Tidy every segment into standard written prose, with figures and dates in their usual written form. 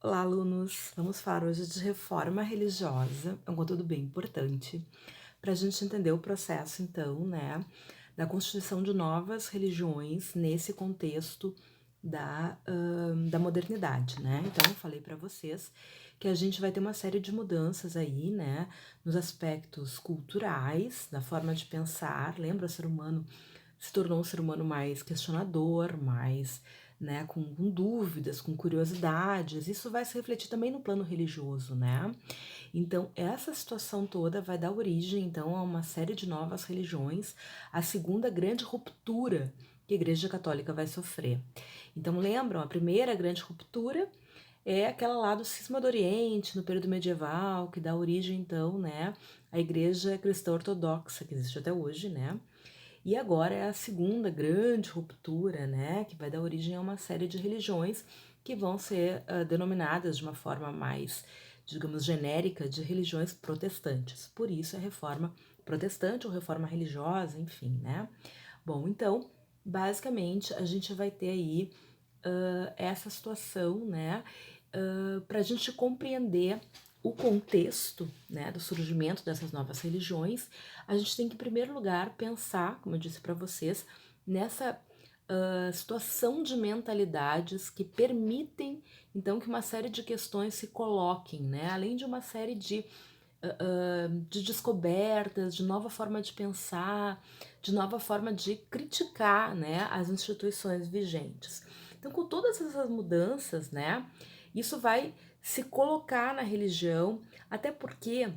Olá, alunos! Vamos falar hoje de reforma religiosa, é um conteúdo bem importante para a gente entender o processo, então, né, da constituição de novas religiões nesse contexto da modernidade, né? Então, eu falei para vocês que a gente vai ter uma série de mudanças aí, né, nos aspectos culturais, na forma de pensar. Lembra, o ser humano se tornou um ser humano mais questionador, mais, né, com dúvidas, com curiosidades. Isso vai se refletir também no plano religioso, né? Então, essa situação toda vai dar origem, então, a uma série de novas religiões, a segunda grande ruptura que a Igreja Católica vai sofrer. Então, lembram, a primeira grande ruptura é aquela lá do Cisma do Oriente, no período medieval, que dá origem, então, né, à Igreja Cristã Ortodoxa, que existe até hoje, né? E agora é a segunda grande ruptura, né, que vai dar origem a uma série de religiões que vão ser denominadas de uma forma mais, digamos, genérica de religiões protestantes. Por isso a reforma protestante ou reforma religiosa, enfim, né? Bom, então, basicamente, a gente vai ter aí essa situação, né, para a gente compreender o contexto, né, do surgimento dessas novas religiões. A gente tem que, em primeiro lugar, pensar, como eu disse para vocês, nessa situação de mentalidades que permitem, então, que uma série de questões se coloquem, né, além de uma série de descobertas, de nova forma de pensar, de nova forma de criticar, né, as instituições vigentes. Então, com todas essas mudanças, né, isso vai se colocar na religião, até porque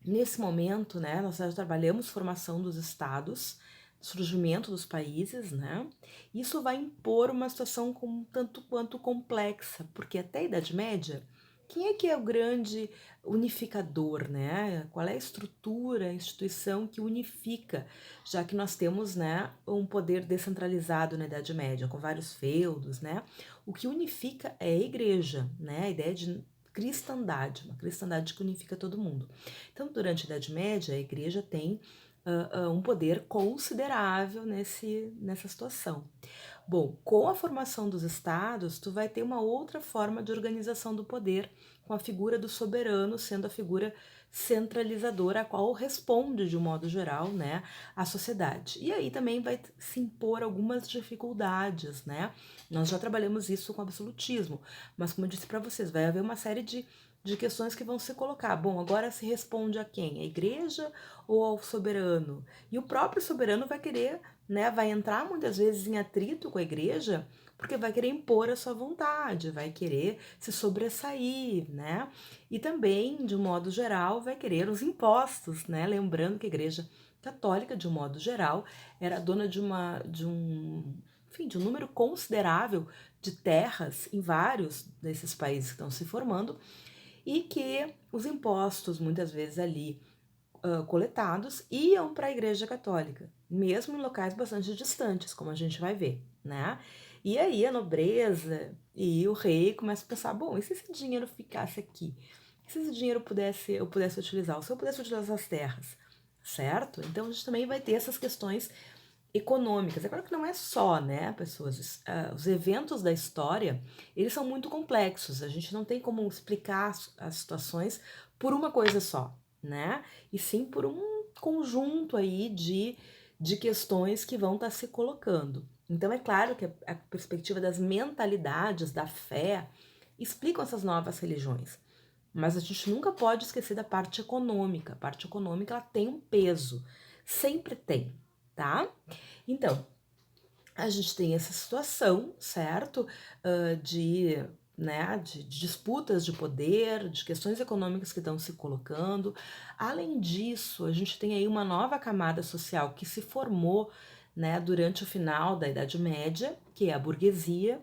nesse momento, né, nós já trabalhamos formação dos estados, surgimento dos países, né? Isso vai impor uma situação tanto quanto complexa, porque até a Idade Média, quem é que é o grande unificador, né? Qual é a estrutura, a instituição que unifica, já que nós temos, né, um poder descentralizado na Idade Média, com vários feudos, né? O que unifica é a igreja, né? A ideia de cristandade, uma cristandade que unifica todo mundo. Então, durante a Idade Média, a igreja tem um poder considerável nessa situação. Bom, com a formação dos estados, tu vai ter uma outra forma de organização do poder, com a figura do soberano sendo a figura centralizadora, a qual responde, de um modo geral, né, à sociedade. E aí também vai se impor algumas dificuldades, né? Nós já trabalhamos isso com absolutismo, mas como eu disse para vocês, vai haver uma série de questões que vão se colocar. Bom, agora se responde a quem? A igreja ou ao soberano? E o próprio soberano vai querer, né, vai entrar muitas vezes em atrito com a igreja, porque vai querer impor a sua vontade, vai querer se sobressair, né? E também, de um modo geral, vai querer os impostos, né? Lembrando que a igreja católica, de um modo geral, era dona de um número considerável de terras em vários desses países que estão se formando, e que os impostos, muitas vezes ali coletados, iam para a Igreja Católica, mesmo em locais bastante distantes, como a gente vai ver, né? E aí a nobreza e o rei começam a pensar, bom, e se esse dinheiro ficasse aqui? E se esse dinheiro eu pudesse utilizar? Ou se eu pudesse utilizar as terras? Certo? Então a gente também vai ter essas questões econômicas. É claro que não é só, né, pessoas, os eventos da história, eles são muito complexos, a gente não tem como explicar as situações por uma coisa só, né, e sim por um conjunto aí de questões que vão estar se colocando. Então é claro que a perspectiva das mentalidades, da fé, explicam essas novas religiões. Mas a gente nunca pode esquecer da parte econômica. A parte econômica ela tem um peso, sempre tem, tá? Então, a gente tem essa situação, certo? De disputas de poder, de questões econômicas que estão se colocando. Além disso, a gente tem aí uma nova camada social que se formou, né, durante o final da Idade Média, que é a burguesia,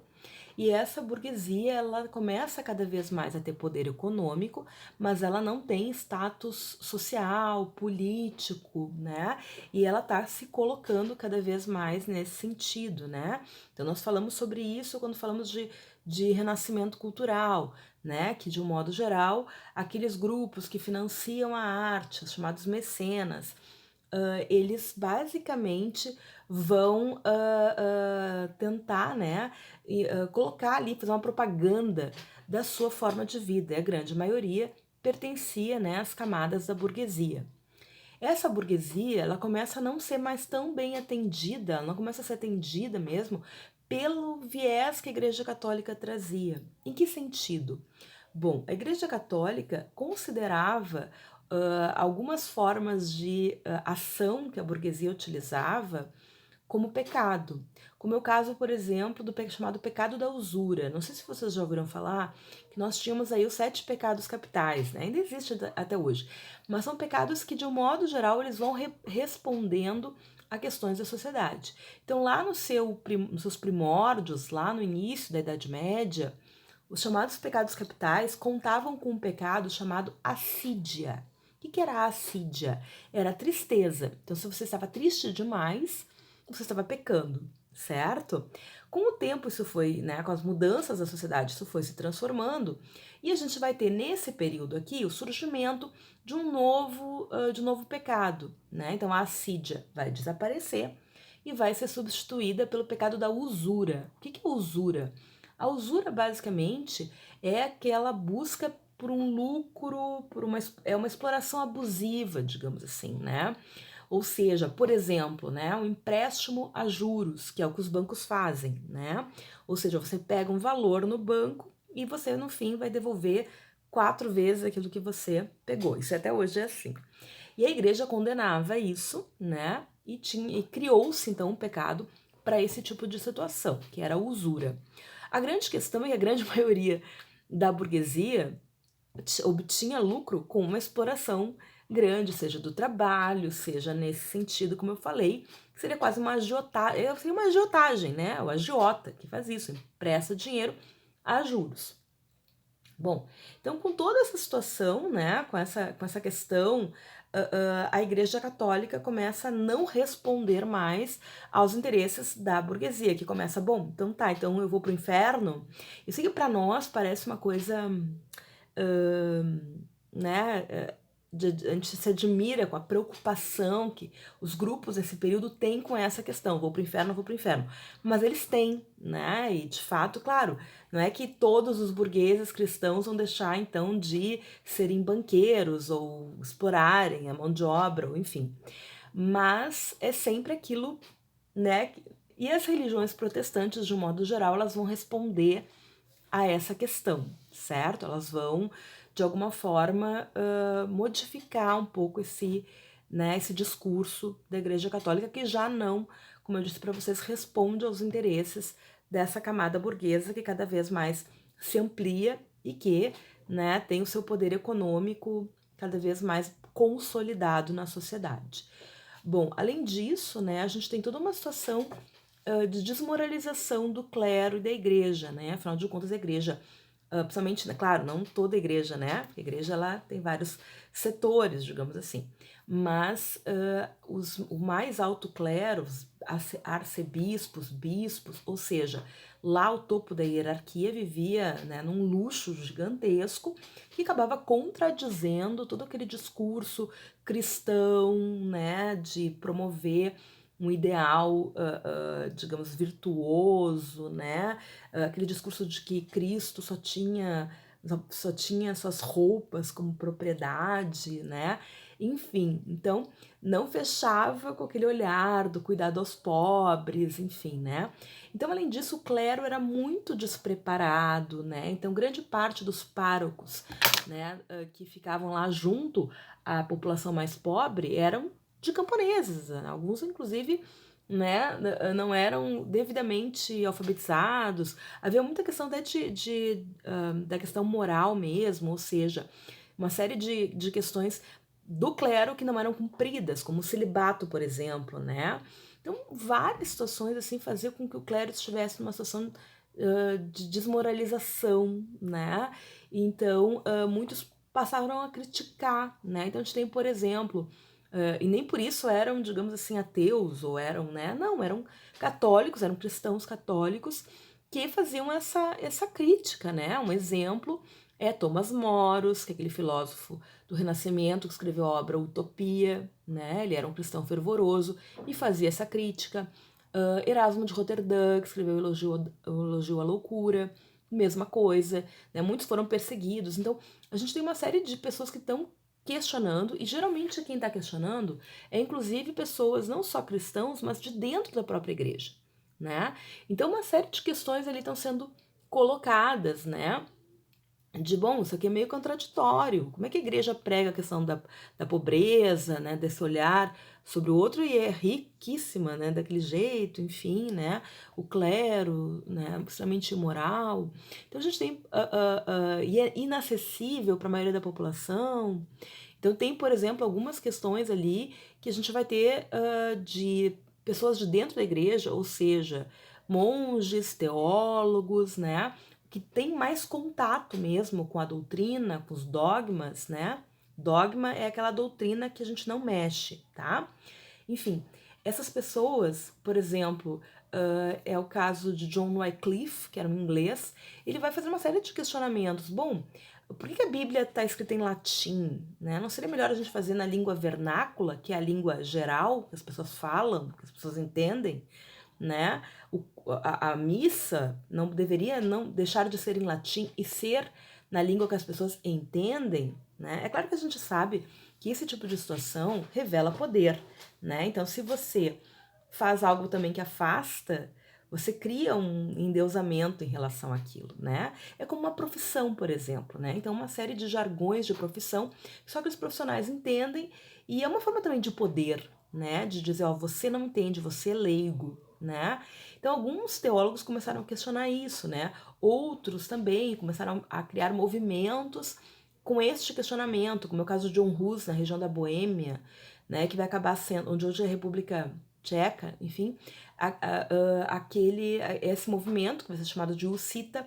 e essa burguesia, ela começa cada vez mais a ter poder econômico, mas ela não tem status social, político, né? E ela está se colocando cada vez mais nesse sentido, né? Então nós falamos sobre isso quando falamos de renascimento cultural, né? Que de um modo geral, aqueles grupos que financiam a arte, os chamados mecenas, eles basicamente vão tentar, né, colocar ali, fazer uma propaganda da sua forma de vida. E a grande maioria pertencia, né, às camadas da burguesia. Essa burguesia, ela começa a não ser mais tão bem atendida, ela não começa a ser atendida mesmo pelo viés que a Igreja Católica trazia. Em que sentido? Bom, a Igreja Católica considerava algumas formas de ação que a burguesia utilizava como pecado. Como é o caso, por exemplo, do chamado pecado da usura. Não sei se vocês já ouviram falar que nós tínhamos aí os 7 pecados capitais, né? Ainda existe até hoje. Mas são pecados que, de um modo geral, eles vão respondendo a questões da sociedade. Então, lá nos seus primórdios, lá no início da Idade Média, os chamados pecados capitais contavam com um pecado chamado assídia. O que era a assídia? Era a tristeza. Então, se você estava triste demais, você estava pecando, certo? Com o tempo isso foi, né, com as mudanças da sociedade, isso foi se transformando e a gente vai ter nesse período aqui o surgimento de um novo pecado, né? Então a assídia vai desaparecer e vai ser substituída pelo pecado da usura. O que é usura? A usura basicamente é aquela busca por um lucro, é uma exploração abusiva, digamos assim, né? Ou seja, por exemplo, né, um empréstimo a juros, que é o que os bancos fazem, né? Ou seja, você pega um valor no banco e você, no fim, vai devolver 4 vezes aquilo que você pegou. Isso até hoje é assim. E a igreja condenava isso, né? E criou-se, então, um pecado para esse tipo de situação, que era a usura. A grande questão é que a grande maioria da burguesia obtinha lucro com uma exploração grande, seja do trabalho, seja nesse sentido, como eu falei, que seria quase uma agiotagem, seria uma agiotagem, né? O agiota que faz isso, empresta dinheiro a juros. Bom, então com toda essa situação, né, com essa questão, a Igreja Católica começa a não responder mais aos interesses da burguesia, que começa, bom, então tá, então eu vou pro inferno. Eu sei que para nós parece uma coisa né, a gente se admira com a preocupação que os grupos nesse período têm com essa questão, vou pro inferno, vou pro inferno. Mas eles têm, né, e de fato, claro, não é que todos os burgueses cristãos vão deixar então de serem banqueiros ou explorarem a mão de obra, ou enfim. Mas é sempre aquilo, né, e as religiões protestantes, de um modo geral, elas vão responder a essa questão, certo? Elas vão, de alguma forma, modificar um pouco esse discurso da Igreja Católica, que já não, como eu disse para vocês, responde aos interesses dessa camada burguesa que cada vez mais se amplia e que, né, tem o seu poder econômico cada vez mais consolidado na sociedade. Bom, além disso, né, a gente tem toda uma situação de desmoralização do clero e da igreja, né? Afinal de contas, a igreja, principalmente, né, claro, não toda a igreja, né? Porque a igreja ela tem vários setores, digamos assim. Mas o mais alto clero, os arcebispos, bispos, ou seja, lá o topo da hierarquia vivia, né, num luxo gigantesco que acabava contradizendo todo aquele discurso cristão, né, de promover um ideal, digamos, virtuoso, né? Aquele discurso de que Cristo só tinha suas roupas como propriedade, né? Enfim, então não fechava com aquele olhar do cuidado aos pobres, enfim, né? Então, além disso, o clero era muito despreparado, né? Então, grande parte dos párocos, né, que ficavam lá junto à população mais pobre eram de camponeses, alguns inclusive, né, não eram devidamente alfabetizados, havia muita questão até da questão moral mesmo, ou seja, uma série de questões do clero que não eram cumpridas, como o celibato, por exemplo, né? Então, várias situações assim faziam com que o clero estivesse numa situação de desmoralização, né? Então, muitos passaram a criticar, né? Então, a gente tem, por exemplo, e nem por isso eram, digamos assim, ateus, ou eram, né? Não, eram católicos, eram cristãos católicos que faziam essa crítica, né? Um exemplo é Thomas Moros, que é aquele filósofo do Renascimento que escreveu a obra Utopia, né? Ele era um cristão fervoroso e fazia essa crítica. Erasmo de Roterdã, que escreveu o Elogio à Loucura, mesma coisa, né? Muitos foram perseguidos. Então, a gente tem uma série de pessoas que estão questionando, e geralmente quem está questionando é inclusive pessoas não só cristãos, mas de dentro da própria igreja, né? Então, uma série de questões ali estão sendo colocadas, né? De bom, isso aqui é meio contraditório. Como é que a igreja prega a questão da pobreza, né, desse olhar sobre o outro e é riquíssima, né, daquele jeito, enfim, né, o clero, né, extremamente imoral. Então a gente tem e é inacessível para a maioria da população. Então tem, por exemplo, algumas questões ali que a gente vai ter de pessoas de dentro da igreja, ou seja, monges, teólogos, né, que tem mais contato mesmo com a doutrina, com os dogmas, né? Dogma é aquela doutrina que a gente não mexe, tá? Enfim, essas pessoas, por exemplo, é o caso de John Wycliffe, que era um inglês, ele vai fazer uma série de questionamentos. Bom, por que a Bíblia está escrita em latim? Né? Não seria melhor a gente fazer na língua vernácula, que é a língua geral, que as pessoas falam, que as pessoas entendem? Né? A missa não deveria não deixar de ser em latim e ser na língua que as pessoas entendem, né? É claro que a gente sabe que esse tipo de situação revela poder, né? Então, se você faz algo também que afasta, você cria um endeusamento em relação àquilo, né? É como uma profissão, por exemplo, né? Então, uma série de jargões de profissão, só que os profissionais entendem e é uma forma também de poder, né? De dizer, ó, você não entende, você é leigo, né? Então, alguns teólogos começaram a questionar isso, né? Outros também começaram a criar movimentos com este questionamento, como é o caso de John Hus, na região da Boêmia, né? Que vai acabar sendo, onde hoje é a República Tcheca, enfim, esse movimento, que vai ser chamado de Hussita,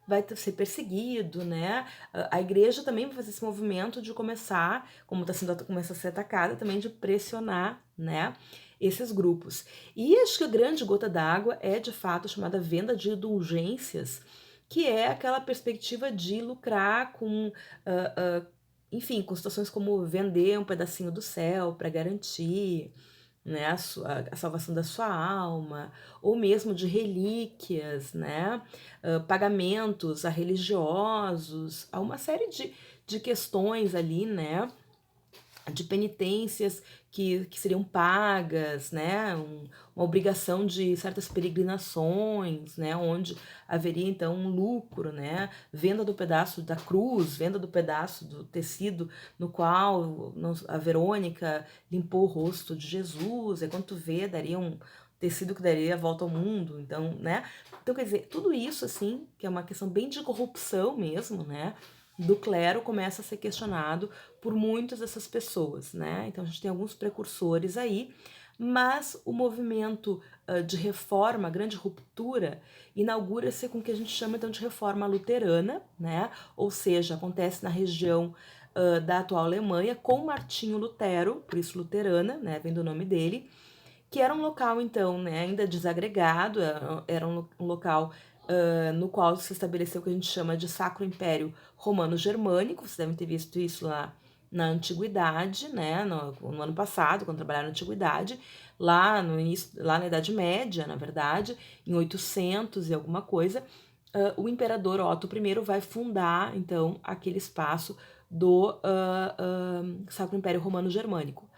vai ser perseguido, né? A igreja também vai fazer esse movimento de começar, como começa a ser atacada, também de pressionar, né? Esses grupos. E acho que a grande gota d'água é, de fato, a chamada venda de indulgências, que é aquela perspectiva de lucrar com, enfim, com situações como vender um pedacinho do céu para garantir, né, a salvação da sua alma, ou mesmo de relíquias, né, pagamentos a religiosos, há uma série de questões ali, né, de penitências que seriam pagas, né, uma obrigação de certas peregrinações, né, onde haveria então um lucro, né, venda do pedaço da cruz, venda do pedaço do tecido no qual a Verônica limpou o rosto de Jesus, e quando tu vê, daria um tecido que daria a volta ao mundo, então, né, então quer dizer, tudo isso assim, que é uma questão bem de corrupção mesmo, né, do clero começa a ser questionado por muitas dessas pessoas, né? Então a gente tem alguns precursores aí, mas o movimento de reforma, a grande ruptura, inaugura-se com o que a gente chama então de reforma luterana, né? Ou seja, acontece na região da atual Alemanha com Martinho Lutero, por isso luterana, né? Vem do nome dele, que era um local então, né? Ainda desagregado, era um local no qual se estabeleceu o que a gente chama de Sacro Império Romano-Germânico. Vocês devem ter visto isso lá na Antiguidade, né, no ano passado, quando trabalharam na Antiguidade, lá no início, lá na Idade Média, na verdade, em 800 e alguma coisa, o imperador Otto I vai fundar, então, aquele espaço do Sacro Império Romano-Germânico.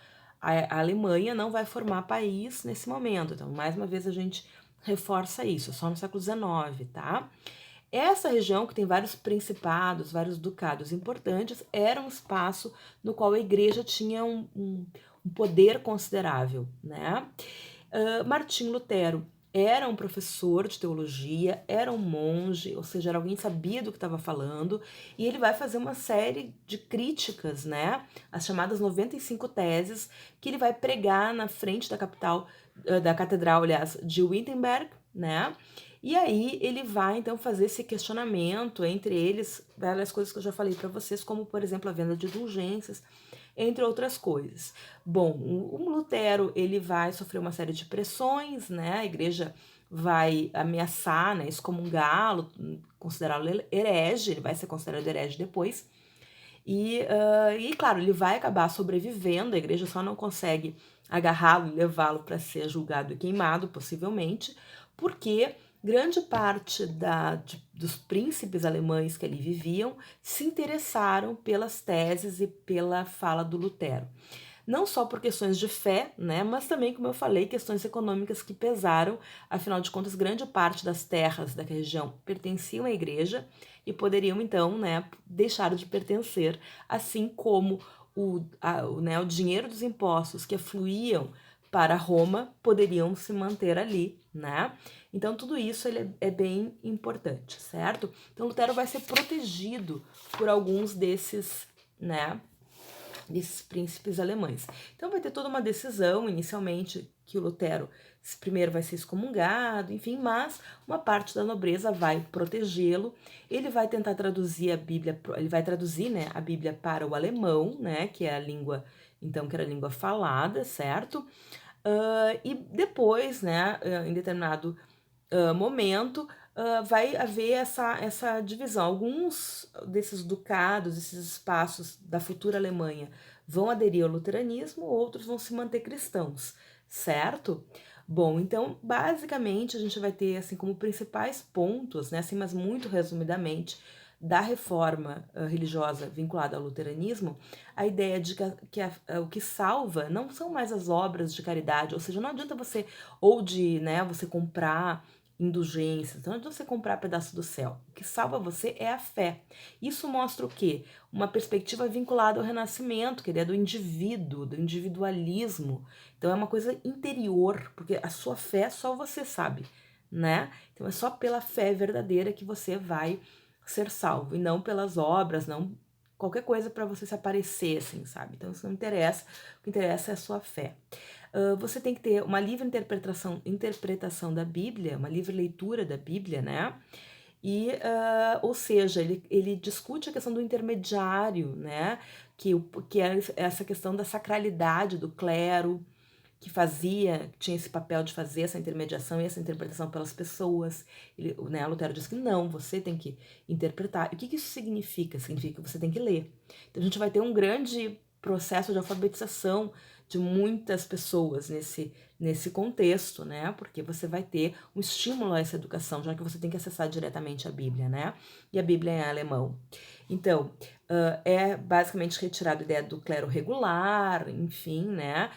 A Alemanha não vai formar país nesse momento, então, mais uma vez, a gente reforça isso, só no século XIX, tá? Essa região, que tem vários principados, vários ducados importantes, era um espaço no qual a igreja tinha um poder considerável, né? Martim Lutero era um professor de teologia, era um monge, ou seja, era alguém que sabia do que estava falando, e ele vai fazer uma série de críticas, né? As chamadas 95 teses, que ele vai pregar na frente da capital, da catedral, aliás, de Wittenberg, né? E aí ele vai então fazer esse questionamento, entre eles várias coisas que eu já falei para vocês, como por exemplo a venda de indulgências, entre outras coisas. Bom, o Lutero ele vai sofrer uma série de pressões, né? A igreja vai ameaçar, né, excomungá-lo, considerá-lo herege, ele vai ser considerado herege depois. E claro, ele vai acabar sobrevivendo, a igreja só não consegue agarrá-lo e levá-lo para ser julgado e queimado, possivelmente, porque grande parte dos príncipes alemães que ali viviam se interessaram pelas teses e pela fala do Lutero. Não só por questões de fé, né, mas também, como eu falei, questões econômicas que pesaram. Afinal de contas, grande parte das terras da região pertenciam à igreja e poderiam, então, né, deixar de pertencer, assim como o dinheiro dos impostos que afluíam para Roma poderiam se manter ali, né? Então, tudo isso ele é bem importante, certo? Então, Lutero vai ser protegido por alguns desses, né, desses príncipes alemães. Então vai ter toda uma decisão, inicialmente, que o Lutero primeiro vai ser excomungado, enfim, mas uma parte da nobreza vai protegê-lo. Ele vai tentar traduzir a Bíblia, ele vai traduzir, né, a Bíblia para o alemão, né, que é a língua, então, que era a língua falada, certo? E depois, né, em determinado momento, vai haver essa divisão. Alguns desses ducados, esses espaços da futura Alemanha vão aderir ao luteranismo, outros vão se manter cristãos, certo? Bom, então, basicamente, a gente vai ter, assim, como principais pontos, né, assim, mas muito resumidamente, da reforma religiosa vinculada ao luteranismo, a ideia de que o que salva não são mais as obras de caridade, ou seja, não adianta você, ou de, né, você comprar indulgências, não adianta você comprar pedaço do céu. O que salva você é a fé. Isso mostra o quê? Uma perspectiva vinculada ao renascimento, que é do indivíduo, do individualismo. Então é uma coisa interior, porque a sua fé só você sabe, né? Então é só pela fé verdadeira que você vai ser salvo, e não pelas obras, não qualquer coisa para você se aparecer, assim, sabe? Então isso não interessa, o que interessa é a sua fé. Você tem que ter uma livre interpretação da Bíblia, uma livre leitura da Bíblia, né? Ou seja, ele discute a questão do intermediário, né? Que é essa questão da sacralidade do clero, que tinha esse papel de fazer essa intermediação e essa interpretação pelas pessoas. Né, Lutero diz que não, você tem que interpretar. E o que isso significa? Significa que você tem que ler. Então a gente vai ter um grande processo de alfabetização de muitas pessoas nesse contexto, né? Porque você vai ter um estímulo a essa educação, já que você tem que acessar diretamente a Bíblia, né? E a Bíblia é em alemão. Então, é basicamente retirada a ideia do clero regular, enfim, né?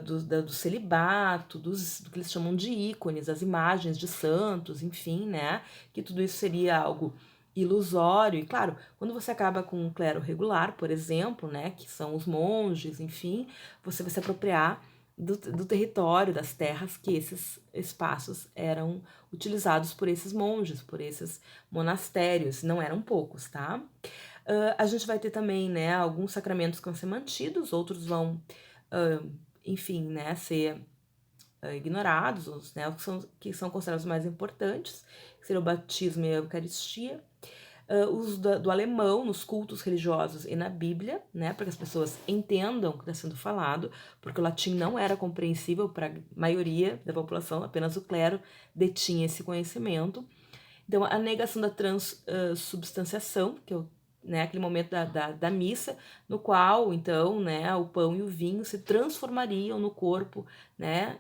Do celibato, do que eles chamam de ícones, as imagens de santos, enfim, né? Que tudo isso seria algo ilusório. E claro, quando você acaba com um clero regular, por exemplo, né, que são os monges, enfim, você vai se apropriar do território, das terras que esses espaços eram utilizados por esses monges, por esses monastérios, não eram poucos, tá? A gente vai ter também, né, alguns sacramentos que vão ser mantidos, outros vão, enfim, né, ser ignorados, né, que são considerados mais importantes, que seriam o batismo e a Eucaristia. Uso do alemão nos cultos religiosos e na Bíblia, né, para que as pessoas entendam o que está sendo falado, porque o latim não era compreensível para a maioria da população, apenas o clero detinha esse conhecimento. Então, a negação da transubstanciação, que é né, aquele momento da missa, no qual, então, né, o pão e o vinho se transformariam no corpo, né,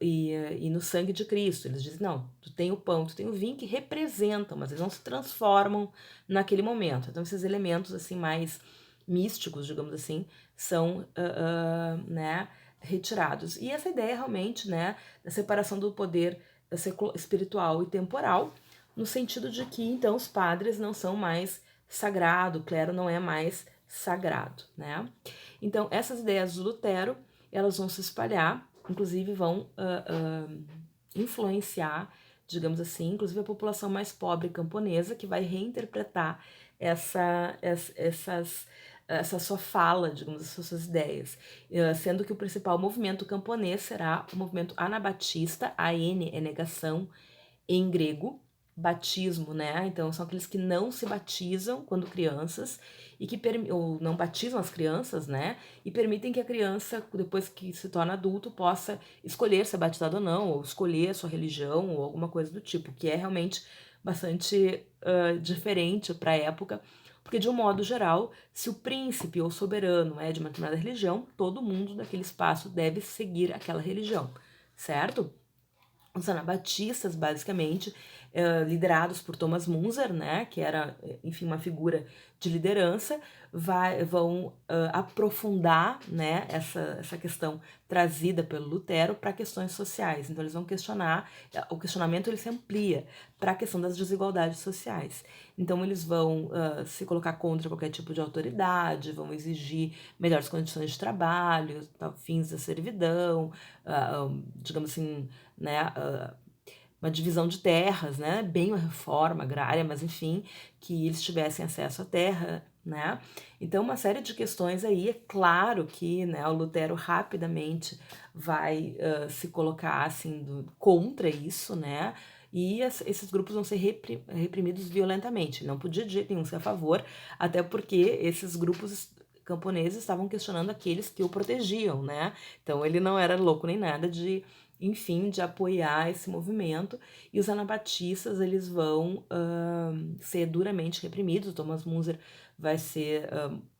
e no sangue de Cristo. Eles dizem, não, tu tem o pão, tu tem o vinho que representam, mas eles não se transformam naquele momento. Então, esses elementos, assim, mais místicos, digamos assim, são, né, retirados. E essa ideia, realmente, né, da separação do poder espiritual e temporal, no sentido de que, então, os padres não são mais sagrado, o clero não é mais sagrado, né? Então, essas ideias do Lutero, elas vão se espalhar, inclusive vão influenciar, digamos assim, inclusive a população mais pobre camponesa, que vai reinterpretar essa sua fala, digamos, essas suas ideias, sendo que o principal movimento camponês será o movimento anabatista, AN é negação em grego, batismo, né? Então são aqueles que não se batizam quando crianças e que ou não batizam as crianças, né? E permitem que a criança, depois que se torna adulto, possa escolher ser batizado ou não, ou escolher a sua religião ou alguma coisa do tipo, que é realmente bastante diferente para a época, porque de um modo geral, se o príncipe ou soberano é de uma determinada religião, todo mundo daquele espaço deve seguir aquela religião, certo? Os anabatistas, basicamente, liderados por Thomas Munzer, né, que era, enfim, uma figura de liderança, vão aprofundar, né, essa questão trazida pelo Lutero para questões sociais. Então, eles vão questionar, o questionamento ele se amplia para a questão das desigualdades sociais. Então, eles vão se colocar contra qualquer tipo de autoridade, vão exigir melhores condições de trabalho, fins da servidão, digamos assim, né, uma divisão de terras, né, bem uma reforma agrária, mas enfim, que eles tivessem acesso à terra, né. Então uma série de questões aí, é claro que, né, o Lutero rapidamente vai se colocar assim contra isso, né, e esses grupos vão ser reprimidos violentamente. Não podia de jeito nenhum ser a favor, até porque esses grupos camponeses estavam questionando aqueles que o protegiam, né. Então ele não era louco nem nada de, enfim, de apoiar esse movimento, e os anabatistas eles vão ser duramente reprimidos. O Thomas Munzer vai ser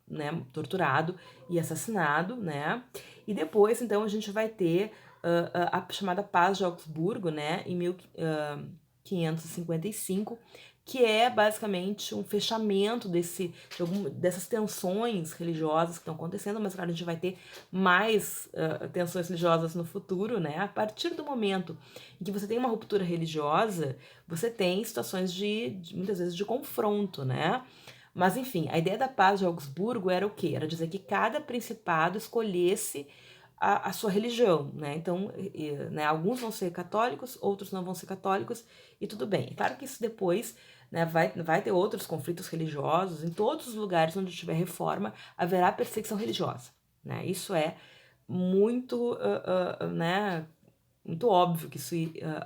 né, torturado e assassinado, né? E depois, então, a gente vai ter a chamada Paz de Augsburgo, né, em 1555, que é basicamente um fechamento dessas tensões religiosas que estão acontecendo, mas claro, a gente vai ter mais tensões religiosas no futuro, né? A partir do momento em que você tem uma ruptura religiosa, você tem situações muitas vezes de confronto, né? Mas enfim, a ideia da paz de Augsburgo era o quê? Era dizer que cada principado escolhesse a sua religião, né? Então, né, alguns vão ser católicos, outros não vão ser católicos, e tudo bem. É claro que isso depois, né, vai ter outros conflitos religiosos. Em todos os lugares onde tiver reforma, haverá perseguição religiosa, né? Isso é muito, né, muito óbvio que isso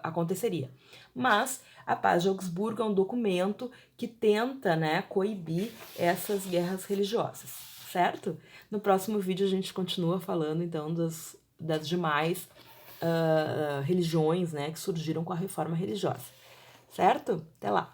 aconteceria. Mas a Paz de Augsburgo é um documento que tenta, né, coibir essas guerras religiosas, certo? No próximo vídeo a gente continua falando então das demais religiões, né, que surgiram com a reforma religiosa, certo? Até lá!